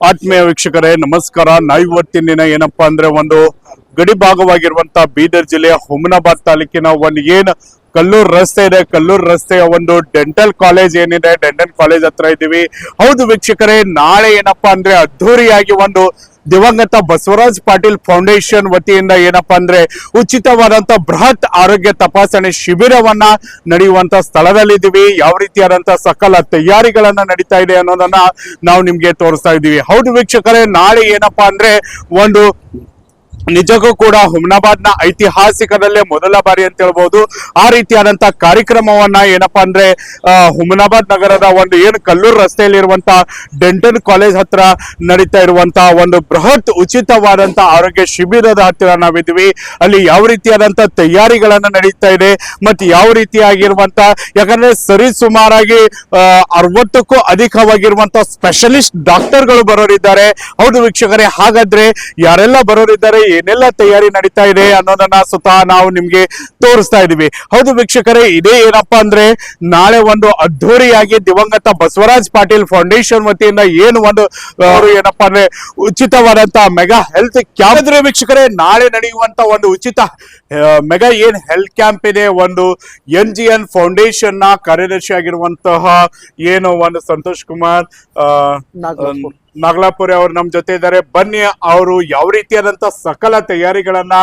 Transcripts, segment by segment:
ಆತ್ಮೀಯ ವೀಕ್ಷಕರೇ ನಮಸ್ಕಾರ. ಇವತ್ತಿನ ಏನಪ್ಪಾ ಅಂದ್ರೆ ಒಂದು ಗಡಿ ಭಾಗವಾಗಿರುವಂತ ಬೀದರ್ ಜಿಲ್ಲೆಯ ಹುಮನಾಬಾದ್ ತಾಲೂಕಿನ ಒಂದು ಏನ್ ಕಲ್ಲೂರ್ ರಸ್ತೆ ಇದೆ. ಕಲ್ಲೂರ್ ರಸ್ತೆಯ ಒಂದು ಡೆಂಟಲ್ ಕಾಲೇಜ್ ಏನಿದೆ, ಡೆಂಟಲ್ ಕಾಲೇಜ್ ಹತ್ರ ಇದ್ದೀವಿ. ಹೌದು ವೀಕ್ಷಕರೇ, ನಾಳೆ ಏನಪ್ಪಾ ಅಂದ್ರೆ ಅದ್ಧೂರಿಯಾಗಿ ಒಂದು ದಿವಂಗತ ಬಸವರಾಜ್ ಪಾಟೀಲ್ ಫೌಂಡೇಶನ್ ವತಿಯಿಂದ ಏನಪ್ಪಾ ಅಂದ್ರೆ ಉಚಿತವಾದಂತ ಬೃಹತ್ ಆರೋಗ್ಯ ತಪಾಸಣೆ ಶಿಬಿರವನ್ನ ನಡೆಯುವಂತ ಸ್ಥಳದಲ್ಲಿದ್ದೀವಿ. ಯಾವ ರೀತಿಯಾದಂತ ಸಕಲ ತಯಾರಿಗಳನ್ನ ನಡೀತಾ ಇದೆ ಅನ್ನೋದನ್ನ ನಾವು ನಿಮ್ಗೆ ತೋರಿಸ್ತಾ ಇದ್ದೀವಿ. ಹೌದು ವೀಕ್ಷಕರೇ, ನಾಳೆ ಏನಪ್ಪಾ ಅಂದ್ರೆ ಒಂದು ನಿಜಕ್ಕೂ ಕೂಡ ಹುಮನಾಬಾದ್ನ ಐತಿಹಾಸಿಕದಲ್ಲೇ ಮೊದಲ ಬಾರಿ ಅಂತ ಹೇಳ್ಬಹುದು ಆ ರೀತಿಯಾದಂತ ಕಾರ್ಯಕ್ರಮವನ್ನ ಏನಪ್ಪಾ ಅಂದ್ರೆ ಹುಮನಾಬಾದ್ ನಗರದ ಒಂದು ಏನು ಕಲ್ಲೂರ್ ರಸ್ತೆಯಲ್ಲಿರುವಂತ ಡೆಂಟಲ್ ಕಾಲೇಜ್ ಹತ್ರ ನಡೀತಾ ಇರುವಂತ ಒಂದು ಬೃಹತ್ ಉಚಿತವಾದಂತ ಆರೋಗ್ಯ ಶಿಬಿರದ ಹತ್ತಿರ ನಾವಿದ್ವಿ. ಅಲ್ಲಿ ಯಾವ ರೀತಿಯಾದಂತ ತಯಾರಿಗಳನ್ನ ನಡೀತಾ ಇದೆ ಮತ್ತೆ ಯಾವ ರೀತಿಯಾಗಿರುವಂತ, ಯಾಕಂದ್ರೆ ಸರಿ ಸುಮಾರಾಗಿ 60ಕ್ಕೂ ಅಧಿಕವಾಗಿರುವಂತ ಸ್ಪೆಷಲಿಸ್ಟ್ ಡಾಕ್ಟರ್ಗಳು ಬರೋರಿದ್ದಾರೆ. ಹೌದು ವೀಕ್ಷಕರೇ, ಹಾಗಾದ್ರೆ ಯಾರೆಲ್ಲ ಬರೋರಿದ್ದಾರೆ, ಏನೆಲ್ಲ ತಯಾರಿ ನಡೀತಾ ಇದೆ ಅನ್ನೋದನ್ನ ಸ್ವತಃ ನಾವು ನಿಮ್ಗೆ ತೋರಿಸ್ತಾ ಇದೀವಿ. ಹೌದು ವೀಕ್ಷಕರೇ, ಇದೇ ಏನಪ್ಪಾ ಅಂದ್ರೆ ನಾಳೆ ಒಂದು ಅದ್ಧೂರಿಯಾಗಿ ದಿವಂಗತ ಬಸವರಾಜ್ ಪಾಟೀಲ್ ಫೌಂಡೇಶನ್ ವತಿಯಿಂದ ಏನು ಒಂದು ಅವರು ಏನಪ್ಪಾ ಅಂದ್ರೆ ಉಚಿತವಾದಂತ ಮೆಗಾ ಹೆಲ್ತ್ ಕ್ಯಾಂಪ್ ಇದ್ರೆ ವೀಕ್ಷಕರೇ, ನಾಳೆ ನಡೆಯುವಂತ ಒಂದು ಉಚಿತ ಮೆಗಾ ಏನ್ ಹೆಲ್ತ್ ಕ್ಯಾಂಪ್ ಇದೆ, ಒಂದು NGN ಫೌಂಡೇಶನ್ ನ ಕಾರ್ಯದರ್ಶಿ ಆಗಿರುವಂತಹ ಏನು ಒಂದು ಸಂತೋಷ್ ಕುಮಾರ್ ನಾಗಲಾಪುರಿ ಅವರು ನಮ್ ಜೊತೆ ಇದ್ದಾರೆ. ಬನ್ನಿ, ಅವರು ಯಾವ ರೀತಿಯಾದಂತ ಸಕಲ ತಯಾರಿಗಳನ್ನ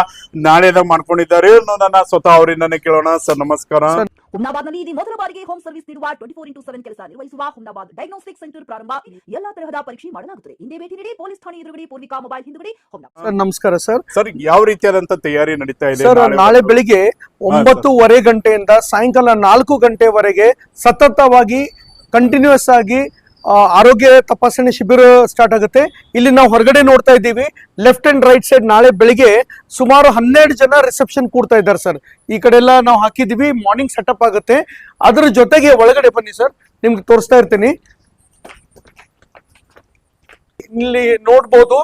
ನಾಳೆದ ಮಾಡ್ಕೊಂಡಿದ್ದಾರೆ ಅನ್ನೋದನ್ನ ಸ್ವತಃ ಅವರಿಂದನೇ ಕೇಳೋಣ. ಸರ್ ನಮಸ್ಕಾರ. ಹುಮನಾಬಾದ್ನಲ್ಲಿ ಇದು ಮೊದಲ ಬಾರಿಗೆ ಹೋಮ್ ಸರ್ವಿಸ್ ನೀಡುವ 24x7 ಕೆಲಸ ನಿರ್ವಹಿಸುವ ಹುಮನಾಬಾದ್ ಡಯಾಗ್ನೋಸ್ಟಿಕ್ ಸೆಂಟರ್ ಪ್ರಾರಂಭ. ಎಲ್ಲಾ ತರಹದ ಪರೀಕ್ಷೆ ಮಾಡಲಾಗುತ್ತದೆ. ಹಿಂದೆ ಭೇಟಿ ನೀಡಿ. ಪೊಲೀಸ್ ಠಾಣೆ ಎದುರುಗಡೆ, ಪೂರ್ವಿಕಾ ಮೊಬೈಲ್ ಹಿಂದುಗಡೆ, ಹುಮನಾಬಾದ್. ಸರ್ ನಮಸ್ಕಾರ ಸರ್. ಸರ್, ಯಾವ ರೀತಿಯಾದಂತ ತಯಾರಿ ನಡೀತಾ ಇದೆ? ಸರ್, ನಾಳೆ ಬೆಳಿಗ್ಗೆ 9:30 ಗಂಟೆಯಿಂದ ಸಾಯಂಕಾಲ 4 ಗಂಟೆವರೆಗೆ ಸತತವಾಗಿ ಕಂಟಿನ್ಯೂಸ್ ಆಗಿ ಆರೋಗ್ಯ ತಪಾಸಣೆ ಶಿಬಿರ ಸ್ಟಾರ್ಟ್ ಆಗುತ್ತೆ. ಇಲ್ಲಿ ನಾವು ಹೊರಗಡೆ ನೋಡ್ತಾ ಇದ್ದೀವಿ, ಲೆಫ್ಟ್ ಅಂಡ್ ರೈಟ್ ಸೈಡ್ ನಾಳೆ ಬೆಳಿಗ್ಗೆ ಸುಮಾರು 12 ಜನ ರಿಸೆಪ್ಷನ್ ಕೂಡ್ತಾ ಇದ್ದಾರೆ ಸರ್. ಈ ಕಡೆ ಎಲ್ಲ ನಾವು ಹಾಕಿದೀವಿ, ಮಾರ್ನಿಂಗ್ ಸೆಟಪ್ ಆಗುತ್ತೆ. ಅದ್ರ ಜೊತೆಗೆ ಒಳಗಡೆ ಬನ್ನಿ ಸರ್, ನಿಮ್ಗೆ ತೋರಿಸ್ತಾ ಇರ್ತೀನಿ. ಇಲ್ಲಿ ನೋಡ್ಬೋದು,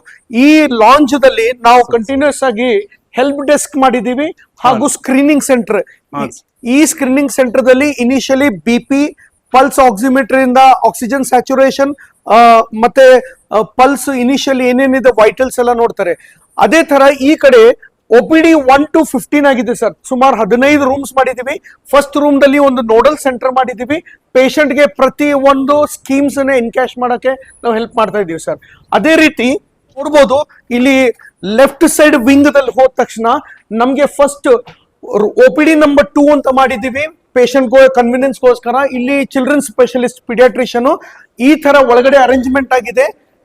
ಈ ಲಾಂಚ್ ದಲ್ಲಿ ನಾವು ಕಂಟಿನ್ಯೂಸ್ ಆಗಿ ಹೆಲ್ಪ್ ಡೆಸ್ಕ್ ಮಾಡಿದೀವಿ ಹಾಗೂ ಸ್ಕ್ರೀನಿಂಗ್ ಸೆಂಟರ್. ಈ ಸ್ಕ್ರೀನಿಂಗ್ ಸೆಂಟರ್ ದಲ್ಲಿ ಇನಿಷಿಯಲಿ BP, ಪಲ್ಸ್ ಆಕ್ಸಿಮೀಟರ್ ಇಂದ ಆಕ್ಸಿಜನ್ ಸ್ಯಾಚುರೇಷನ್ ಮತ್ತೆ ಪಲ್ಸ್ ಇನಿಷಿಯಲಿ ಏನೇನಿದೆ ವೈಟಲ್ಸ್ ಎಲ್ಲ ನೋಡ್ತಾರೆ. ಅದೇ ತರ ಈ ಕಡೆ OPD 1 to 15 ಆಗಿದೆ ಸರ್. ಸುಮಾರು 15 ರೂಮ್ಸ್ ಮಾಡಿದೀವಿ. ಫಸ್ಟ್ ರೂಮ್ ದಲ್ಲಿ ಒಂದು ನೋಡಲ್ ಸೆಂಟರ್ ಮಾಡಿದೀವಿ. ಪೇಷಂಟ್ ಗೆ ಪ್ರತಿ ಒಂದು ಸ್ಕೀಮ್ಸ್ ಅನ್ನ ಎನ್ಕ್ಯಾಶ್ ಮಾಡಕ್ಕೆ ನಾವು ಹೆಲ್ಪ್ ಮಾಡ್ತಾ ಇದೀವಿ ಸರ್. ಅದೇ ರೀತಿ ನೋಡ್ಬೋದು, ಇಲ್ಲಿ ಲೆಫ್ಟ್ ಸೈಡ್ ವಿಂಗ್ ದಲ್ಲಿ ಹೋದ ತಕ್ಷಣ ನಮ್ಗೆ ಫಸ್ಟ್ OPD ನಂಬರ್ 2 ಅಂತ ಮಾಡಿದೀವಿ. ಪೇಷಂಟ್ ಕನ್ವಿನಿಯನ್ಸ್ಗೋಸ್ಕರ ಇಲ್ಲಿ ಚಿಲ್ಡ್ರನ್ ಸ್ಪೆಷಲಿಸ್ಟ್, ಪಿಡಿಯಾಟ್ರಿಷಿಯನ್ ಈ ತರ ಒಳಗಡೆ ಅರೇಂಜ್ಮೆಂಟ್ ಆಗಿದೆ.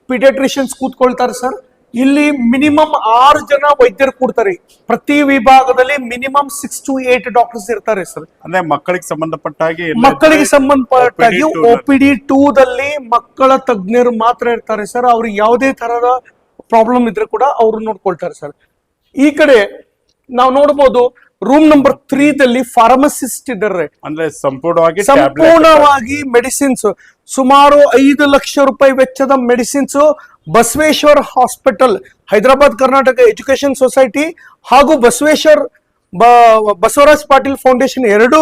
ಪಿಡಿಯಾಟ್ರಿಷಿಯನ್ಸ್ ಕೂತ್ಕೊಳ್ತಾರೆ ಸರ್. ಇಲ್ಲಿ ಮಿನಿಮಮ್ 6 ಜನ ವೈದ್ಯರು ಕೂಡ್ತಾರೆ. ಪ್ರತಿ ವಿಭಾಗದಲ್ಲಿ ಮಿನಿಮಮ್ 6 to 8 ಡಾಕ್ಟರ್ಸ್ ಇರ್ತಾರೆ ಸರ್. ಅಂದ್ರೆ ಮಕ್ಕಳಿಗೆ ಸಂಬಂಧಪಟ್ಟಾಗಿ OPD 2 ದಲ್ಲಿ ಮಕ್ಕಳ ತಜ್ಞರು ಮಾತ್ರ ಇರ್ತಾರೆ ಸರ್. ಅವ್ರಿಗೆ ಯಾವುದೇ ತರದ ಪ್ರಾಬ್ಲಮ್ ಇದ್ರೆ ಕೂಡ ಅವ್ರು ನೋಡ್ಕೊಳ್ತಾರೆ ಸರ್. ಈ ಕಡೆ ನಾವು ನೋಡ್ಬೋದು, ರೂಮ್ ನಂಬರ್ 3 ದಲ್ಲಿ ಫಾರ್ಮಸಿಸ್ಟ್ ಇದ್ದಾರೆ. ಅಂದ್ರೆ ಸಂಪೂರ್ಣವಾಗಿ ಮೆಡಿಸಿನ್ಸ್, ಸುಮಾರು 5 ಲಕ್ಷ ರೂಪಾಯಿ ವೆಚ್ಚದ medicines Basaveshwar hospital, Hyderabad Karnataka education society ಹಾಗೂ ಬಸವರಾಜ್ ಪಾಟೀಲ್ ಫೌಂಡೇಶನ್ ಎರಡು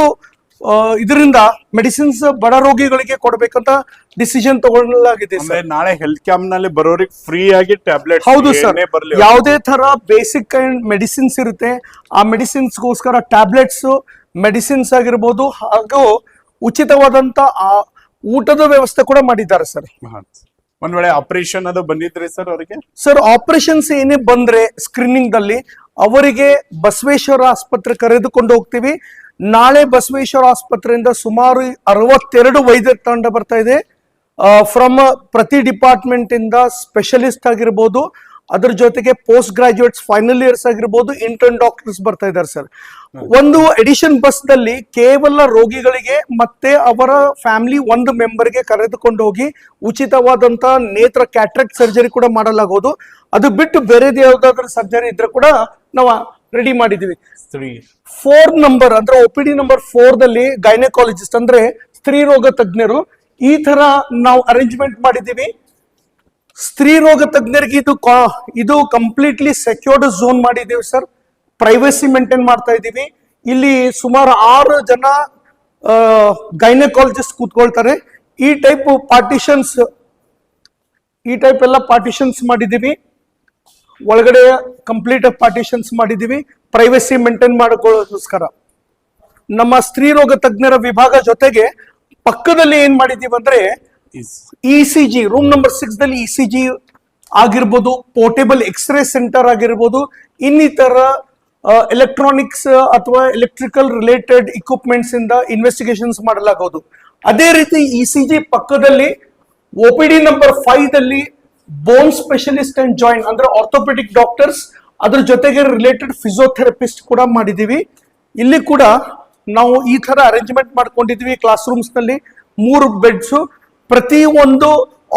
ಇದರಿಂದ ಮೆಡಿಸಿನ್ಸ್ ಬಡ ರೋಗಿಗಳಿಗೆ ಕೊಡಬೇಕಂತ ಡಿಸಿಷನ್ ತಗೊಳ್ಳಲಾಗಿದೆ. ನಾಳೆ ಹೆಲ್ತ್ ಕ್ಯಾಂಪ್ ನಲ್ಲಿ ಬರೋರಿಗೆ ಫ್ರೀ ಆಗಿ ಟ್ಯಾಬ್ಲೆಟ್. ಹೌದು ಸರ್, ಯಾವುದೇ ತರ ಬೇಸಿಕ್ ಅಂಡ್ ಮೆಡಿಸಿನ್ಸ್ ಇರುತ್ತೆ, ಆ ಮೆಡಿಸಿನ್ಸ್ ಗೋಸ್ಕರ ಟ್ಯಾಬ್ಲೆಟ್ಸ್, ಮೆಡಿಸಿನ್ಸ್ ಆಗಿರ್ಬೋದು ಹಾಗೂ ಉಚಿತವಾದಂತ ಊಟದ ವ್ಯವಸ್ಥೆ ಕೂಡ ಮಾಡಿದ್ದಾರೆ ಸರ್. ಒಂದ್ ವೇಳೆ ಆಪರೇಷನ್ ಅದು ಬಂದಿದ್ರೆ ಸರ್ ಅವರಿಗೆ? ಸರ್, ಆಪರೇಷನ್ಸ್ ಏನೇ ಬಂದ್ರೆ ಸ್ಕ್ರೀನಿಂಗ್ ದಲ್ಲಿ ಅವರಿಗೆ ಬಸವೇಶ್ವರ ಆಸ್ಪತ್ರೆ ಕರೆದುಕೊಂಡು ಹೋಗ್ತೀವಿ. ನಾಳೆ ಬಸವೇಶ್ವರ ಆಸ್ಪತ್ರೆಯಿಂದ ಸುಮಾರು 62 ವೈದ್ಯರ ತಂಡ ಬರ್ತಾ ಇದೆ. ಫ್ರಮ್ ಪ್ರತಿ ಡಿಪಾರ್ಟ್ಮೆಂಟ್ ಇಂದ ಸ್ಪೆಷಲಿಸ್ಟ್ ಆಗಿರ್ಬೋದು, ಅದ್ರ ಜೊತೆಗೆ ಪೋಸ್ಟ್ ಗ್ರಾಜುಯೇಟ್ಸ್, ಫೈನಲ್ ಇಯರ್ಸ್ ಆಗಿರ್ಬೋದು, ಇಂಟರ್ನ್ ಡಾಕ್ಟರ್ಸ್ ಬರ್ತಾ ಇದ್ದಾರೆ ಸರ್. ಒಂದು ಎಡಿಷನ್ ಬಸ್ ನಲ್ಲಿ ಕೇವಲ ರೋಗಿಗಳಿಗೆ ಮತ್ತೆ ಅವರ ಫ್ಯಾಮಿಲಿ ಒಂದು ಮೆಂಬರ್ಗೆ ಕರೆದುಕೊಂಡು ಹೋಗಿ ಉಚಿತವಾದಂತ ನೇತ್ರ ಕ್ಯಾಟ್ರಾಕ್ಟ್ ಸರ್ಜರಿ ಕೂಡ ಮಾಡಲಾಗುವುದು. ಅದು ಬಿಟ್ಟು ಬೇರೆದು ಯಾವ್ದಾದ್ರು ಸರ್ಜರಿ ಇದ್ರೆ ಕೂಡ ನಾವು ರೆಡಿ ಮಾಡಿದೀವಿ. 4 ನಂಬರ್ ಅಂದ್ರೆ OPD ನಂಬರ್ 4 ದಲ್ಲಿ ಗೈನಕಾಲಜಿಸ್ಟ್ ಅಂದ್ರೆ ಸ್ತ್ರೀ ರೋಗ ತಜ್ಞರು, ಈ ತರ ನಾವು ಅರೇಂಜ್ಮೆಂಟ್ ಮಾಡಿದೀವಿ. ಸ್ತ್ರೀ ರೋಗ ತಜ್ಞರಿಗೆ ಇದು ಕಂಪ್ಲೀಟ್ಲಿ ಸೆಕ್ಯೂರ್ಡ್ ಝೋನ್ ಮಾಡಿದೀವಿ ಸರ್. ಪ್ರೈವಸಿ ಮೇಂಟೈನ್ ಮಾಡ್ತಾ ಇದೀವಿ. ಇಲ್ಲಿ ಸುಮಾರು 6 ಜನ ಗೈನಕಾಲಜಿಸ್ಟ್ ಕೂತ್ಕೊಳ್ತಾರೆ. ಈ ಟೈಪ್ ಪಾರ್ಟಿಷನ್ಸ್ ಈ ಟೈಪ್ ಎಲ್ಲ ಪಾರ್ಟಿಷನ್ಸ್ ಮಾಡಿದೀವಿ, ಒಳಗಡೆ ಕಂಪ್ಲೀಟ್ ಪಾರ್ಟಿಷನ್ಸ್ ಮಾಡಿದೀವಿ ಪ್ರೈವಸಿ ಮೇಂಟೈನ್ ಮಾಡೋಕ್ಕೋಸ್ಕರ. ನಮ್ಮ ಸ್ತ್ರೀ ರೋಗ ತಜ್ಞರ ವಿಭಾಗ ಜೊತೆಗೆ ಪಕ್ಕದಲ್ಲಿ ಏನ್ ಮಾಡಿದೀವಿ ಅಂದ್ರೆ ECG ರೂಮ್ ನಂಬರ್ 6 ದಲ್ಲಿ ECG ಆಗಿರ್ಬೋದು, ಪೋರ್ಟೇಬಲ್ ಎಕ್ಸ್ರೇ ಸೆಂಟರ್ ಆಗಿರ್ಬೋದು, ಇನ್ನಿತರ ಎಲೆಕ್ಟ್ರಾನಿಕ್ಸ್ ಅಥವಾ ಎಲೆಕ್ಟ್ರಿಕಲ್ ರಿಲೇಟೆಡ್ ಇಕ್ವಿಪ್ಮೆಂಟ್ಸ್ ಇಂದ ಇನ್ವೆಸ್ಟಿಗೇಷನ್ಸ್ ಮಾಡಲಾಗುವುದು. ಅದೇ ರೀತಿ ECG ಪಕ್ಕದಲ್ಲಿ OPD ನಂಬರ್ 5 ದಲ್ಲಿ ಬೋನ್ ಸ್ಪೆಷಲಿಸ್ಟ್ ಅಂಡ್ ಜಾಯಿಂಟ್ ಅಂದ್ರೆ ಆರ್ಥೋಪೆಡಿಕ್ ಡಾಕ್ಟರ್ಸ್, ಅದ್ರ ಜೊತೆಗೆ ರಿಲೇಟೆಡ್ ಫಿಸಿಯೋಥೆರಪಿಸ್ಟ್ ಕೂಡ ಮಾಡಿದೀವಿ. ಇಲ್ಲಿ ಕೂಡ ನಾವು ಈ ತರ ಅರೇಂಜ್ಮೆಂಟ್ ಮಾಡ್ಕೊಂಡಿದೀವಿ. ಕ್ಲಾಸ್ ರೂಮ್ಸ್ ನಲ್ಲಿ 3 ಬೆಡ್ಸ್, ಪ್ರತಿ ಒಂದು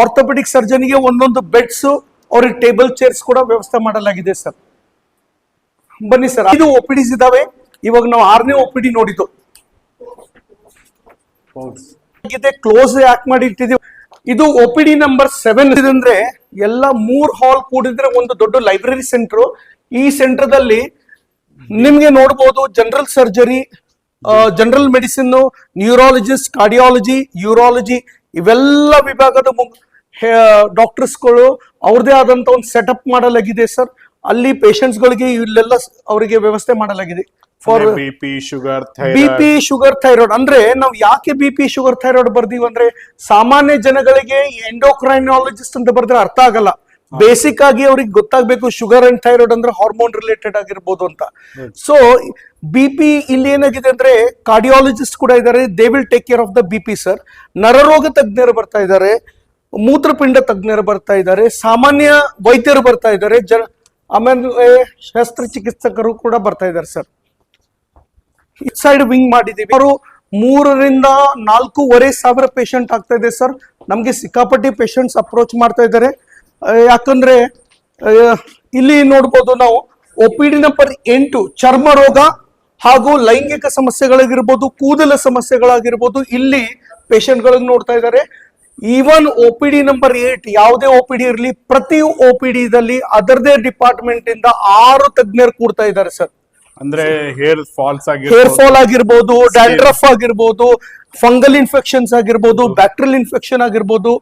ಆರ್ಥೋಪೆಡಿಕ್ ಸರ್ಜನ್ಗೆ ಒಂದೊಂದು ಬೆಡ್ಸ್, ಅವ್ರಿಗೆ ಟೇಬಲ್ ಚೇರ್ಸ್ ಕೂಡ ವ್ಯವಸ್ಥೆ ಮಾಡಲಾಗಿದೆ ಸರ್. ಬನ್ನಿ ಸರ್, 5 OPDs ಇದಾವೆ. ಇವಾಗ ನಾವು 6ನೇ OPD ನೋಡಿದ್ದು ಕ್ಲೋಸ್ ಯಾಕೆ ಮಾಡಿ ಇಟ್ಟಿದೀವಿ. ಇದು OPD ನಂಬರ್ 7 ಅಂದ್ರೆ ಎಲ್ಲ 3 ಹಾಲ್ ಕೂಡಿದ್ರೆ ಒಂದು ದೊಡ್ಡ ಲೈಬ್ರರಿ ಸೆಂಟರ್. ಈ ಸೆಂಟರ್ ದಲ್ಲಿ ನಿಮ್ಗೆ ನೋಡ್ಬೋದು general surgery, general medicine, neurologist, cardiology, urology ಇವೆಲ್ಲ ವಿಭಾಗದ ಡಾಕ್ಟರ್ಸ್ಗಳು ಅವ್ರದೇ ಆದಂತ ಒಂದು ಸೆಟಪ್ ಮಾಡಲಾಗಿದೆ ಸರ್. ಅಲ್ಲಿ ಪೇಷಂಟ್ಸ್ ಗಳಿಗೆ ಇಲ್ಲೆಲ್ಲ ಅವರಿಗೆ ವ್ಯವಸ್ಥೆ ಮಾಡಲಾಗಿದೆ ಫಾರ್ BP, ಶುಗರ್, ಥೈರಾಯ್ಡ್. ಅಂದ್ರೆ ನಾವು ಯಾಕೆ BP, ಶುಗರ್, ಥೈರಾಯ್ಡ್ ಬರ್ದೀವಿ ಅಂದ್ರೆ ಸಾಮಾನ್ಯ ಜನಗಳಿಗೆ ಎಂಡೋಕ್ರೈನಾಲಜಿಸ್ಟ್ ಅಂತ ಬರ್ದ್ರೆ ಅರ್ಥ ಆಗಲ್ಲ. ಬೇಸಿಕ್ ಆಗಿ ಅವ್ರಿಗೆ ಗೊತ್ತಾಗ್ಬೇಕು ಶುಗರ್ ಅಂಡ್ ಥೈರಾಯ್ಡ್ ಅಂದ್ರೆ ಹಾರ್ಮೋನ್ ರಿಲೇಟೆಡ್ ಆಗಿರ್ಬೋದು ಅಂತ. ಸೊ BP ಇಲ್ಲಿ ಏನಾಗಿದೆ ಅಂದ್ರೆ ಕಾರ್ಡಿಯಾಲಜಿಸ್ಟ್ ಕೂಡ ಇದ್ದಾರೆ, they will take care of the BP sir. ನರರೋಗ ತಜ್ಞರು ಬರ್ತಾ ಇದ್ದಾರೆ, ಮೂತ್ರಪಿಂಡ ತಜ್ಞರು ಬರ್ತಾ ಇದ್ದಾರೆ, ಸಾಮಾನ್ಯ ವೈದ್ಯರು ಬರ್ತಾ ಇದ್ದಾರೆ, ಆಮೇಲೆ ಶಸ್ತ್ರಚಿಕಿತ್ಸಕರು ಕೂಡ ಬರ್ತಾ ಇದ್ದಾರೆ ಸರ್. ಸೈಡ್ ವಿಂಗ್ ಮಾಡಿದೀವಿ. ಅವರು 3 ರಿಂದ 4,500 ಪೇಷಂಟ್ ಆಗ್ತಾ ಇದೆ ಸರ್. ನಮ್ಗೆ ಸಿಕ್ಕಾಪಟ್ಟಿ ಪೇಷಂಟ್ಸ್ ಅಪ್ರೋಚ್ ಮಾಡ್ತಾ ಇದ್ದಾರೆ. ಯಾಕಂದ್ರೆ ಇಲ್ಲಿ ನೋಡ್ಬೋದು ನಾವು OPD ನಂಬರ್ 8 ಚರ್ಮ ರೋಗ ಹಾಗೂ ಲೈಂಗಿಕ ಸಮಸ್ಯೆಗಳಾಗಿರ್ಬೋದು, ಕೂದಲ ಸಮಸ್ಯೆಗಳಾಗಿರ್ಬೋದು, ಇಲ್ಲಿ ಪೇಷಂಟ್ ಗಳನ್ನ ನೋಡ್ತಾ ಇದ್ದಾರೆ. ಈವನ್ OPD ನಂಬರ್ 8 ಯಾವುದೇ OPD ಇರಲಿ, ಪ್ರತಿ OPD ದಲ್ಲಿ ಅದರದೇ ಡಿಪಾರ್ಟ್ಮೆಂಟ್ ಇಂದ 6 ತಜ್ಞರು ಕೂಡ್ತಾ ಇದ್ದಾರೆ ಸರ್. ಅಂದ್ರೆ ಹೇರ್ ಫಾಲ್ ಆಗಿರ್ಬೋದು, ಡ್ಯಾಂಡ್ರಫ್ ಆಗಿರ್ಬೋದು, ಫಂಗಲ್ ಇನ್ಫೆಕ್ಷನ್ಸ್ ಆಗಿರ್ಬೋದು, ಬ್ಯಾಕ್ಟೀರಿಯಲ್ ಇನ್ಫೆಕ್ಷನ್ ಆಗಿರ್ಬೋದು,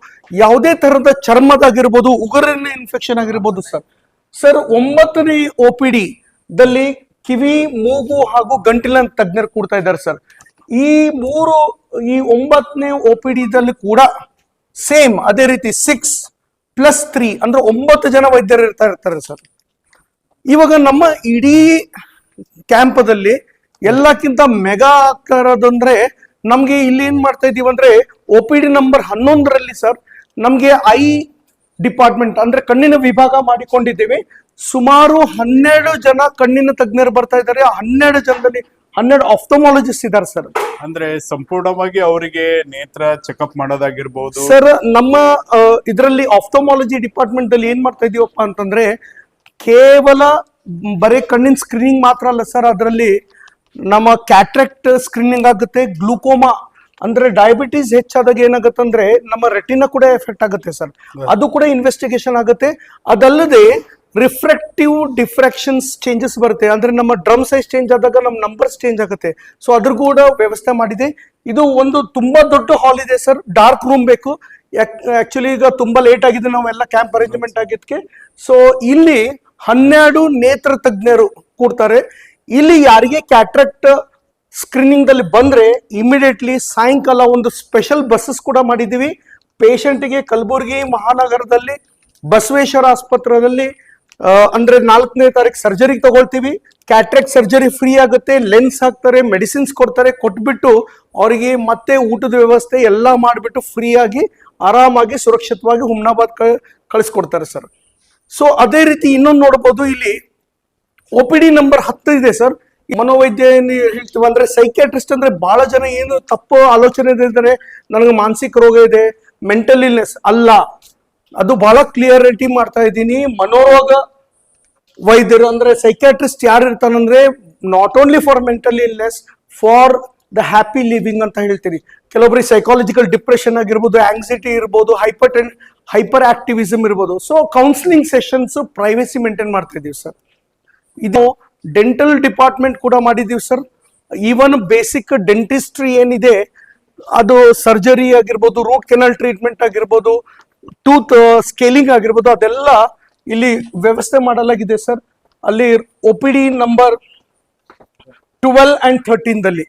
ಯಾವುದೇ ತರಹದ ಚರ್ಮದಾಗಿರ್ಬೋದು, ಉಗುರಿನ ಇನ್ಫೆಕ್ಷನ್ ಆಗಿರ್ಬೋದು ಸರ್. ಸರ್ 9ನೇ OPD ದಲ್ಲಿ ಕಿವಿ, ಮೂಗು ಹಾಗೂ ಗಂಟಿನ ತಜ್ಞರು ಕೂಡ್ತಾ ಇದ್ದಾರೆ ಸರ್. ಈ 9ನೇ OPD ದಲ್ಲಿ ಕೂಡ ಸೇಮ್ ಅದೇ ರೀತಿ 6+3 ಅಂದ್ರೆ 9 ಜನ ವೈದ್ಯರು ಇರ್ತಾರೆ ಸರ್. ಇವಾಗ ನಮ್ಮ ಇಡೀ ಕ್ಯಾಂಪದಲ್ಲಿ ಎಲ್ಲಕ್ಕಿಂತ ಮೆಗಾ ಆಕಾರದಂದ್ರೆ ನಮ್ಗೆ ಇಲ್ಲಿ ಏನ್ ಮಾಡ್ತಾ ಇದೀವಿ ಅಂದ್ರೆ OPD ನಂಬರ್ 11ರಲ್ಲಿ ಸರ್ ನಮ್ಗೆ ಐ ಡಿಪಾರ್ಟ್ಮೆಂಟ್ ಅಂದ್ರೆ ಕಣ್ಣಿನ ವಿಭಾಗ ಮಾಡಿಕೊಂಡಿದ್ದೀವಿ. ಸುಮಾರು 12 ಜನ ಕಣ್ಣಿನ ತಜ್ಞರು ಬರ್ತಾ ಇದ್ದಾರೆ. 12 ಜನದಲ್ಲಿ 12 ಆಫ್ಥಮಾಲಜಿಸ್ಟ್ ಇದ್ದಾರೆ ಸರ್. ಅಂದ್ರೆ ಸಂಪೂರ್ಣವಾಗಿ ಅವರಿಗೆ ನೇತ್ರ ಚೆಕಪ್ ಮಾಡೋದಾಗಿರ್ಬೋದು ಸರ್. ನಮ್ಮ ಇದರಲ್ಲಿ ಆಫ್ಥಮಾಲಜಿ ಡಿಪಾರ್ಟ್ಮೆಂಟ್ ಅಲ್ಲಿ ಏನ್ ಮಾಡ್ತಾ ಇದೀವಪ್ಪ ಅಂತಂದ್ರೆ ಕೇವಲ ಬರೀ ಕಣ್ಣಿನ ಸ್ಕ್ರೀನಿಂಗ್ ಮಾತ್ರ ಅಲ್ಲ ಸರ್, ಅದರಲ್ಲಿ ನಮ್ಮ ಕ್ಯಾಟ್ರಾಕ್ಟ್ ಸ್ಕ್ರೀನಿಂಗ್ ಆಗುತ್ತೆ, ಗ್ಲೂಕೋಮಾ ಅಂದ್ರೆ ಡಯಾಬಿಟೀಸ್ ಹೆಚ್ಚಾದಾಗ ಏನಾಗುತ್ತೆ ಅಂದ್ರೆ ನಮ್ಮ ರೆಟಿನಾ ಕೂಡ ಎಫೆಕ್ಟ್ ಆಗುತ್ತೆ ಸರ್, ಅದು ಕೂಡ ಇನ್ವೆಸ್ಟಿಗೇಷನ್ ಆಗುತ್ತೆ. ಅದಲ್ಲದೆ ರಿಫ್ರಾಕ್ಟಿವ್ ಡಿಫ್ರಾಕ್ಷನ್ಸ್ ಚೇಂಜಸ್ ಬರುತ್ತೆ, ಅಂದ್ರೆ ನಮ್ಮ ಡ್ರಮ್ ಸೈಜ್ ಚೇಂಜ್ ಆದಾಗ ನಮ್ಮ ನಂಬರ್ಸ್ ಚೇಂಜ್ ಆಗುತ್ತೆ. ಸೊ ಅದ್ರ ಕೂಡ ವ್ಯವಸ್ಥೆ ಮಾಡಿದೆ. ಇದು ಒಂದು ತುಂಬಾ ದೊಡ್ಡ ಹಾಲ್ ಇದೆ ಸರ್, ಡಾರ್ಕ್ ರೂಮ್ ಬೇಕು. ಆಕ್ಚುಲಿ ಈಗ ತುಂಬಾ ಲೇಟ್ ಆಗಿದೆ ನಾವೆಲ್ಲ ಕ್ಯಾಂಪ್ ಅರೇಂಜ್ಮೆಂಟ್ ಆಗಿದ್ಕೆ. ಸೊ ಇಲ್ಲಿ 12 ನೇತ್ರ ತಜ್ಞರು ಕೂಡ್ತಾರೆ. ಇಲ್ಲಿ ಯಾರಿಗೆ ಕ್ಯಾಟ್ರಾಕ್ಟ್ ಸ್ಕ್ರೀನಿಂಗ್ ದಲ್ಲಿ ಬಂದ್ರೆ ಇಮಿಡಿಯೇಟ್ಲಿ ಸಾಯಂಕಾಲ ಒಂದು ಸ್ಪೆಷಲ್ ಬಸ್ಸಸ್ ಕೂಡ ಮಾಡಿದೀವಿ. ಪೇಷಂಟ್ಗೆ ಕಲಬುರಗಿ ಮಹಾನಗರದಲ್ಲಿ ಬಸವೇಶ್ವರ ಆಸ್ಪತ್ರೆಯಲ್ಲಿ ಅಂದ್ರೆ 4ನೇ ತಾರೀಕು ಸರ್ಜರಿ ತಗೊಳ್ತೀವಿ. ಕ್ಯಾಟ್ರಾಕ್ಟ್ ಸರ್ಜರಿ ಫ್ರೀ ಆಗುತ್ತೆ, ಲೆನ್ಸ್ ಹಾಕ್ತಾರೆ, ಮೆಡಿಸಿನ್ಸ್ ಕೊಡ್ತಾರೆ, ಕೊಟ್ಬಿಟ್ಟು ಅವರಿಗೆ ಮತ್ತೆ ಊಟದ ವ್ಯವಸ್ಥೆ ಎಲ್ಲ ಮಾಡಿಬಿಟ್ಟು ಫ್ರೀ ಆಗಿ ಆರಾಮಾಗಿ ಸುರಕ್ಷಿತವಾಗಿ ಹುಮ್ನಾಬಾದ್ ಕಳಿಸ್ಕೊಡ್ತಾರೆ ಸರ್. ಸೊ ಅದೇ ರೀತಿ ಇನ್ನೊಂದು ನೋಡ್ಬೋದು, ಇಲ್ಲಿ OPD ನಂಬರ್ 10 ಇದೆ ಸರ್. ಮನೋವೈದ್ಯ ಹೇಳ್ತೀವಿ ಅಂದ್ರೆ ಸೈಕ್ಯಾಟ್ರಿಸ್ಟ್ ಅಂದ್ರೆ ಬಹಳ ಜನ ಏನು ತಪ್ಪು ಆಲೋಚನೆ ಇದ್ದಾರೆ, ನನಗೆ ಮಾನಸಿಕ ರೋಗ ಇದೆ, ಮೆಂಟಲ್ ಇಲ್ನೆಸ್ ಅಲ್ಲ. ಅದು ಬಹಳ ಕ್ಲಿಯರಿಟಿ ಮಾಡ್ತಾ ಇದ್ದೀನಿ. ಮನೋರೋಗ ವೈದ್ಯರು ಅಂದ್ರೆ ಸೈಕ್ಯಾಟ್ರಿಸ್ಟ್ ಯಾರು ಇರ್ತಾನಂದ್ರೆ not only for mental illness, for the happy living ಅಂತ ಹೇಳ್ತೀನಿ. ಕೆಲವೊಬ್ಬರಿಗೆ ಸೈಕಾಲಜಿಕಲ್ ಡಿಪ್ರೆಷನ್ ಆಗಿರ್ಬೋದು, ಆಂಗ್ಸೈಟಿ ಇರ್ಬೋದು, ಹೈಪರ್ ಆಕ್ಟಿವಿಸಮ್ ಇರ್ಬೋದು. So counselling sessions privacy maintain ಮಾಡ್ತಾ ಇದೀವಿ ಸರ್. ಇದು ಡೆಂಟಲ್ ಡಿಪಾರ್ಟ್ಮೆಂಟ್ ಕೂಡ ಮಾಡಿದೀವಿ ಸರ್. ಈವನ್ ಬೇಸಿಕ್ ಡೆಂಟಿಸ್ಟ್ರಿ ಏನಿದೆ ಅದು ಸರ್ಜರಿ ಆಗಿರ್ಬೋದು, ರೂಟ್ ಕೆನಾಲ್ ಟ್ರೀಟ್ಮೆಂಟ್ ಆಗಿರ್ಬೋದು, ಟೂತ್ ಸ್ಕೇಲಿಂಗ್ ಆಗಿರ್ಬೋದು ಅದೆಲ್ಲ ಇಲ್ಲಿ ವ್ಯವಸ್ಥೆ ಮಾಡಲಾಗಿದೆ ಸರ್. ಅಲ್ಲಿ OPD ನಂಬರ್ 12 and 13 ದಲ್ಲಿ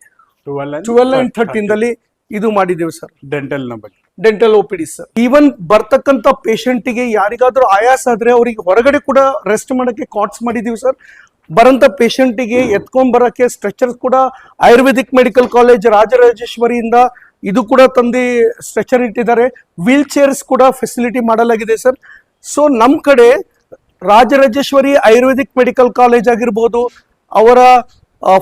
12 and 13 ದಲ್ಲಿ ಇದು ಮಾಡಿದ್ದೇವೆ ಸರ್. ಡೆಂಟಲ್ ನ ಬಗ್ಗೆ ಡೆಂಟಲ್ OPD ಸರ್. ಈವನ್ ಬರ್ತಕ್ಕಂತ ಪೇಷಂಟ್ ಗೆ ಯಾರಿಗಾದ್ರೂ ಆಯಾಸ ಆದ್ರೆ ಅವರಿಗೆ ಹೊರಗಡೆ ಕೂಡ ರೆಸ್ಟ್ ಮಾಡಕ್ಕೆ ಕಾಟ್ಸ್ ಮಾಡಿದೀವಿ ಸರ್. ಬರಂತ ಪೇಷಂಟ್ ಗೆ ಎತ್ಕೊಂಡ್ ಬರಕ್ಕೆ ಸ್ಟ್ರೆಚರ್ಸ್ ಕೂಡ ಆಯುರ್ವೇದಿಕ್ ಮೆಡಿಕಲ್ ಕಾಲೇಜ್ ರಾಜರಾಜೇಶ್ವರಿಯಿಂದ ಇದು ಕೂಡ ತಂದು ಸ್ಟ್ರೆಚರ್ ಇಟ್ಟಿದ್ದಾರೆ. ವೀಲ್ ಚೇರ್ಸ್ ಕೂಡ ಫೆಸಿಲಿಟಿ ಮಾಡಲಾಗಿದೆ ಸರ್. ಸೊ ನಮ್ ಕಡೆ ರಾಜರಾಜೇಶ್ವರಿ ಆಯುರ್ವೇದಿಕ್ ಮೆಡಿಕಲ್ ಕಾಲೇಜ್ ಆಗಿರ್ಬೋದು, ಅವರ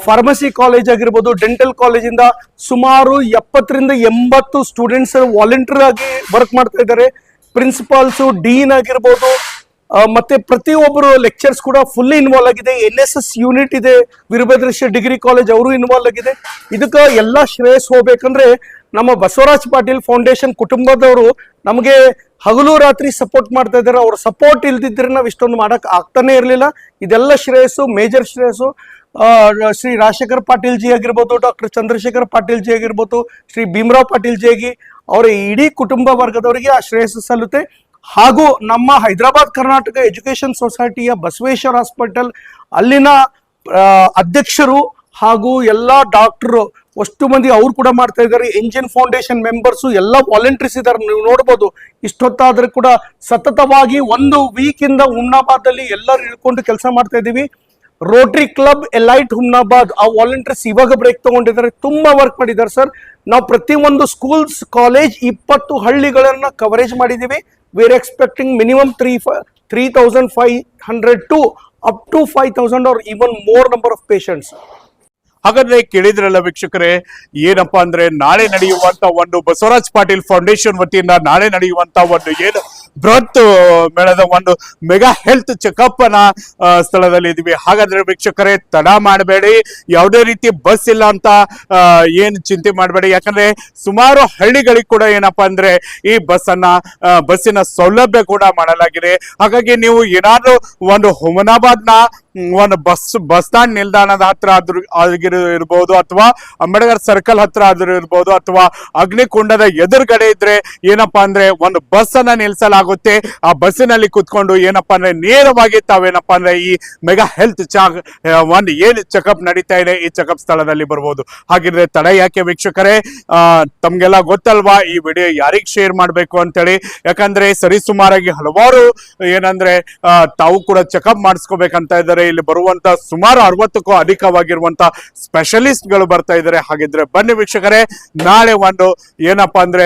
ಫಾರ್ಮಸಿ ಕಾಲೇಜ್ ಆಗಿರ್ಬೋದು, ಡೆಂಟಲ್ ಕಾಲೇಜಿಂದ ಸುಮಾರು 70 ರಿಂದ 80 ಸ್ಟೂಡೆಂಟ್ಸ್ ವಾಲಂಟಿಯರ್ ಆಗಿ ವರ್ಕ್ ಮಾಡ್ತಾ ಇದ್ದಾರೆ. ಪ್ರಿನ್ಸಿಪಾಲ್ಸ್, ಡೀನ್ ಆಗಿರ್ಬೋದು, ಮತ್ತೆ ಪ್ರತಿಯೊಬ್ಬರು ಲೆಕ್ಚರ್ಸ್ ಕೂಡ ಫುಲ್ಲಿ ಇನ್ವಾಲ್ವ್ ಆಗಿದೆ. NSS ಯೂನಿಟ್ ಇದೆ, ವೀರಭದ್ರೇಶ್ವರ ಡಿಗ್ರಿ ಕಾಲೇಜ್ ಅವರು ಇನ್ವಾಲ್ವ್ ಆಗಿದೆ. ಇದಕ್ಕೆ ಎಲ್ಲ ಶ್ರೇಯಸ್ ಹೋಗ್ಬೇಕಂದ್ರೆ ನಮ್ಮ ಬಸವರಾಜ್ ಪಾಟೀಲ್ ಫೌಂಡೇಶನ್ ಕುಟುಂಬದವರು ನಮಗೆ ಹಗಲು ರಾತ್ರಿ ಸಪೋರ್ಟ್ ಮಾಡ್ತಾ ಇದ್ದಾರೆ. ಅವ್ರ ಸಪೋರ್ಟ್ ಇಲ್ದಿದ್ರೆ ನಾವು ಇಷ್ಟೊಂದು ಮಾಡಕ್ ಆಗ್ತಾನೆ ಇರಲಿಲ್ಲ. ಇದೆಲ್ಲ ಶ್ರೇಯಸ್ಸು, ಮೇಜರ್ ಶ್ರೇಯಸ್ಸು ಶ್ರೀ ರಾಜಶೇಖರ್ ಪಾಟೀಲ್ ಜಿ ಆಗಿರ್ಬೋದು, ಡಾಕ್ಟರ್ ಚಂದ್ರಶೇಖರ್ ಪಾಟೀಲ್ ಜಿ ಆಗಿರ್ಬೋದು, ಶ್ರೀ ಭೀಮರಾವ್ ಪಾಟೀಲ್ ಜಿ ಆಗಿ ಅವರ ಇಡೀ ಕುಟುಂಬ ವರ್ಗದವರಿಗೆ ಆ ಶ್ರೇಯಸ್ಸು ಸಲ್ಲುತ್ತೆ. ಹಾಗೂ ನಮ್ಮ ಹೈದರಾಬಾದ್ ಕರ್ನಾಟಕ ಎಜುಕೇಶನ್ ಸೊಸೈಟಿಯ ಬಸವೇಶ್ವರ ಹಾಸ್ಪಿಟಲ್ ಅಲ್ಲಿನ ಅಧ್ಯಕ್ಷರು ಹಾಗೂ ಎಲ್ಲಾ ಡಾಕ್ಟರ್ ಅಷ್ಟು ಮಂದಿ ಅವ್ರು ಕೂಡ ಮಾಡ್ತಾ ಇದ್ದಾರೆ. ಎಂಜಿನ್ ಫೌಂಡೇಶನ್ ಮೆಂಬರ್ಸ್ ಎಲ್ಲ ವಾಲಂಟಿಯರ್ಸ್ ಇದ್ದಾರೆ. ನೀವು ನೋಡ್ಬೋದು ಇಷ್ಟೊತ್ತಾದ್ರೂ ಕೂಡ ಸತತವಾಗಿ 1 ವೀಕ್ ಇಂದ ಹುಮ್ನಾಬಾದ್ ಅಲ್ಲಿ ಎಲ್ಲರೂ ಇಳ್ಕೊಂಡು ಕೆಲಸ ಮಾಡ್ತಾ ಇದ್ದೀವಿ. ರೋಟರಿ ಕ್ಲಬ್ ಎಲೈಟ್ ಹುಮ್ನಾಬಾದ್ ಆ ವಾಲಂಟಿಯರ್ಸ್ ಇವಾಗ ಬ್ರೇಕ್ ತಗೊಂಡಿದ್ದಾರೆ, ತುಂಬಾ ವರ್ಕ್ ಮಾಡಿದ್ದಾರೆ ಸರ್. ನಾವು ಪ್ರತಿಯೊಂದು ಸ್ಕೂಲ್ಸ್, ಕಾಲೇಜ್ 20 ಹಳ್ಳಿಗಳನ್ನ ಕವರೇಜ್ ಮಾಡಿದೀವಿ. We are expecting minimum 3,500 to up to 5,000 or even more number of patients. ಹಾಗಾದ್ರೆ ಕೇಳಿದ್ರಲ್ಲ ವೀಕ್ಷಕರೇ, ಏನಪ್ಪಾ ಅಂದ್ರೆ ನಾಳೆ ನಡೆಯುವಂತ ಒಂದು ಬಸವರಾಜ್ ಪಾಟೀಲ್ ಫೌಂಡೇಶನ್ ವತಿಯಿಂದ ನಾಳೆ ನಡೆಯುವಂತ ಒಂದು ಏನು ಬೃಹತ್ ಮೇಳದ ಒಂದು ಮೆಗಾ ಹೆಲ್ತ್ ಚೆಕಪ್ ನ ಸ್ಥಳದಲ್ಲಿ ಇದೀವಿ. ಹಾಗಾದ್ರೆ ವೀಕ್ಷಕರೇ ತಡ ಮಾಡಬೇಡಿ, ಯಾವುದೇ ರೀತಿ ಬಸ್ ಇಲ್ಲ ಅಂತ ಏನು ಚಿಂತೆ ಮಾಡಬೇಡಿ. ಯಾಕಂದ್ರೆ ಸುಮಾರು ಹಳ್ಳಿಗಳಿಗೆ ಕೂಡ ಏನಪ್ಪಾ ಅಂದ್ರೆ ಈ ಬಸ್ಸಿನ ಸೌಲಭ್ಯ ಕೂಡ ಮಾಡಲಾಗಿದೆ. ಹಾಗಾಗಿ ನೀವು ಏನಾದ್ರೂ ಒಂದು ಹುಮನಾಬಾದ್ ನ ಒಂದು ಬಸ್ ಸ್ಟ್ಯಾಂಡ್ ನಿಲ್ದಾಣದ ಹತ್ರ ಇರ್ಬೋದು, ಅಥವಾ ಅಂಬೇಡ್ಕರ್ ಸರ್ಕಲ್ ಹತ್ರ ಆದ್ರೂ ಇರ್ಬೋದು, ಅಥವಾ ಅಗ್ನಿಕುಂಡದ ಎದುರುಗಡೆ ಇದ್ರೆ ಏನಪ್ಪಾ ಅಂದ್ರೆ ಒಂದು ಬಸ್ ಅನ್ನ ನಿಲ್ಸಲಾಗುತ್ತೆ. ಆ ಬಸ್ಸಿನಲ್ಲಿ ಕುತ್ಕೊಂಡು ಏನಪ್ಪಾ ಅಂದ್ರೆ ನೇರವಾಗಿ ತಾವೇನಪ್ಪಾ ಅಂದ್ರೆ ಈ ಮೆಗಾ ಹೆಲ್ತ್ ಒಂದು ಏನು ಚೆಕಪ್ ನಡೀತಾ ಇದೆ ಈ ಚೆಕಪ್ ಸ್ಥಳದಲ್ಲಿ ಬರ್ಬೋದು. ಹಾಗಿದ್ರೆ ತಡ ಯಾಕೆ ವೀಕ್ಷಕರೇ, ತಮ್ಗೆಲ್ಲ ಗೊತ್ತಲ್ವಾ ಈ ವಿಡಿಯೋ ಯಾರಿಗೆ ಶೇರ್ ಮಾಡ್ಬೇಕು ಅಂತೇಳಿ. ಯಾಕಂದ್ರೆ ಸರಿಸುಮಾರಾಗಿ ಹಲವಾರು ಏನಂದ್ರೆ ತಾವು ಕೂಡ ಚೆಕಪ್ ಮಾಡಿಸ್ಕೋಬೇಕಂತ ಇದ್ದಾರೆ. ಇಲ್ಲಿ ಬರುವಂತ ಸುಮಾರು 60ಕ್ಕೂ ಅಧಿಕವಾಗಿರುವಂತ ಸ್ಪೆಷಲಿಸ್ಟ್ ಗಳು ಬರ್ತಾ ಇದ್ದಾರೆ. ಹಾಗಿದ್ರೆ ಬನ್ನಿ ವೀಕ್ಷಕರೇ, ನಾಳೆ ಒಂದು ಏನಪ್ಪಾ ಅಂದ್ರೆ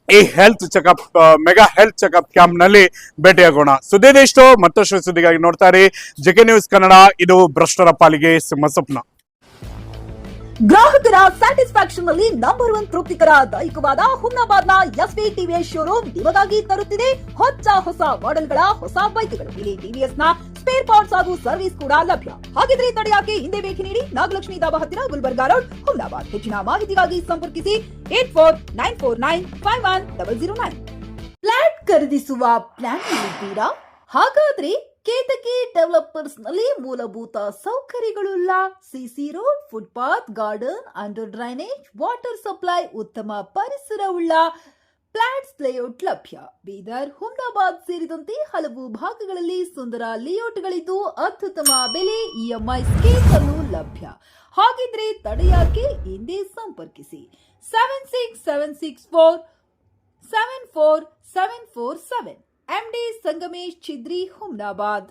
ಈ health checkup mega health checkup camp ನಲ್ಲಿ ಭೇಟಿಯಾಗೋಣ. ಸುದ್ದಿದಿಷ್ಟು, ಮತ್ತಷ್ಟು ಸುದ್ದಿಗಾಗಿ ನೋಡ್ತಾ ಇರಿ ಜೆಕೆ ನ್ಯೂಸ್ ಕನ್ನಡ. ಇದು ಭ್ರಷ್ಟರ ಪಾಲಿಗೆ ಸಿಂಹಸ್ವಪ್ನ. ಗ್ರಾಹಕರ ಸ್ಯಾಟಿಸ್ಫ್ಯಾಕ್ಷನ್ ನಲ್ಲಿ ನಂಬರ್ 1 ತೃಪ್ತಿಕರ ದೈಹಿಕವಾದ ಹುಮ್ನಾಬಾದ್ನ SV TVS ಶೋರೂಮ್ ನಿಮಗಾಗಿ ತರುತ್ತಿದೆ ಹೊಸ ಮಾಡೆಲ್ಗಳ ಹೊಸ ಬೈಕ್ಗಳು. ಇಲ್ಲಿ TVS ನ ಸ್ಪೇರ್ ಪಾರ್ಟ್ಸ್ ಹಾಗೂ ಸರ್ವಿಸ್ ಕೂಡ ಲಭ್ಯ. ಹಾಗಿದ್ರೆ ತಡೆಯಾಕೆ ಹಿಂದೆ ಭೇಟಿ ನೀಡಿ ನಾಗಲಕ್ಷ್ಮಿ ದಾಬಾ ಹತ್ತಿರ ಗುಲ್ಬರ್ಗಾ ರೋಡ್, ಹುಮ್ನಾಬಾದ್. ಹೆಚ್ಚಿನ ಮಾಹಿತಿಗಾಗಿ ಸಂಪರ್ಕಿಸಿ 8494951009. ಫ್ಲಾಟ್ ಖರೀದಿಸುವ ಪ್ಲಾನ್ ಇದ್ದೀರಾ? ಹಾಗಾದ್ರೆ ಕೇತಕಿ ಡೆವಲಪರ್ಸ್ ನಲ್ಲಿ ಮೂಲಭೂತ ಸೌಕರ್ಯಗಳುಳ್ಳ CC road, footpath, garden, under drainage, water supply, ಉತ್ತಮ ಪರಿಸರವುಳ್ಳ ಫ್ಲಾಟ್ಸ್ ಲೇಔಟ್ ಲಭ್ಯ. ಬೀದರ್, ಹುಮ್ನಾಬಾದ್ ಸೇರಿದಂತೆ ಹಲವು ಭಾಗಗಳಲ್ಲಿ ಸುಂದರ ಲೇಔಟ್ಗಳಿದ್ದು ಅತ್ಯುತ್ತಮ ಬೆಲೆ, EMI ಸ್ಕೀಮ್ ಅನ್ನು ಲಭ್ಯ. ಹಾಗಿದ್ರೆ ತಡೆಯಾಕೆ ಹಿಂದೆ ಸಂಪರ್ಕಿಸಿ 7676474747. MD ಸಂಗಮೇಶ್ ಚಿದ್ರಿ, ಹುಮ್ನಾಬಾದ್.